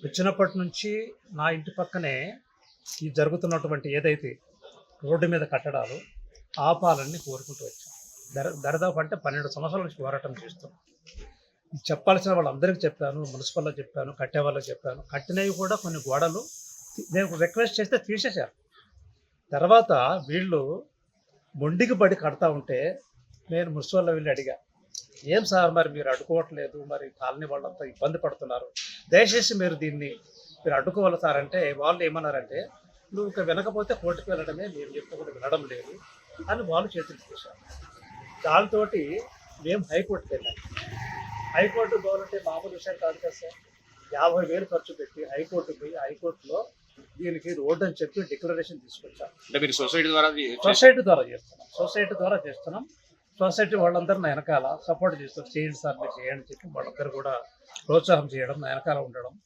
వచ్చినప్పటి నుంచి నా ఇంటి పక్కనే ఈ జరుగుతున్నటువంటి ఏదైతే రోడ్డు మీద కట్టడాలు ఆపాలని కోరుకుంటూ వచ్చాం. దరిదాపు అంటే 12 సంవత్సరాల నుంచి పోరాటం చేస్తున్నాం. ఇది చెప్పాల్సిన వాళ్ళందరికీ చెప్పాను, మున్సిపల్‌లో చెప్పాను, కట్టే వాళ్ళకి చెప్పాను. కట్టినవి కూడా కొన్ని గోడలు నేను రిక్వెస్ట్ చేస్తే తీసేశారు. తర్వాత వీళ్ళు మొండికి పడి కడతా ఉంటే నేను మున్సిపల్‌లో వెళ్ళి అడిగా, "ఏం సార్ మరి మీరు అడ్డుకోవట్లేదు, మరి కాలనీ వాళ్ళంతా ఇబ్బంది పడుతున్నారు. దయచేసి మీరు దీన్ని అడ్డుకోవాలి సార్" అంటే వాళ్ళు ఏమన్నారంటే, "నువ్వు ఇక వినకపోతే కోర్టుకు వెళ్ళడమే, మేము చెప్తే కూడా వినడం లేదు" అని వాళ్ళు చేతులు తీశారు. దాంతోటి మేము హైకోర్టుకి వెళ్ళాం. హైకోర్టు పోవాలంటే మామూలు విషయం కాదు కదా సార్. 50,000 ఖర్చు పెట్టి హైకోర్టుకి పోయి హైకోర్టులో దీనికి రోడ్ అని చెప్పి డిక్లరేషన్ తీసుకొచ్చాం. అంటే మీరు సొసైటీ ద్వారా సొసైటీ ద్వారా చేస్తున్నాం. సొసైటీ వాళ్ళందరూ నా వెనకాల సపోర్ట్ చేస్తారు. చేయండి సార్, మీరు చేయండి అని చెప్పి వాళ్ళందరూ కూడా ప్రోత్సాహం చేయడం, నా వెనకాల ఉండడం.